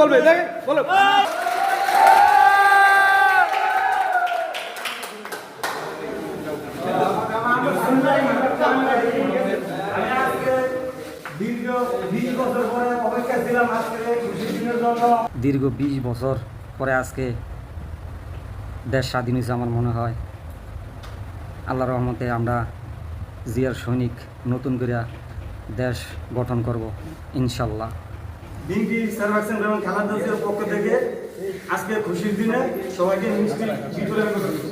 বলবে দেখে বলো। দীর্ঘ 20 বছর পরে আজকে দেশ স্বাধীন হয়েছে। আমার মনে হয় আল্লাহর রহমতে আমরা জিয়ার সৈনিক নতুন করে দেশ গঠন করব ইনশাল্লাহ। বিএনপি সার্ভাকশন এবং খেলাধুলার পক্ষ থেকে আজকে খুশির দিনে সবাইকে মিষ্টি বিতরণ করছি।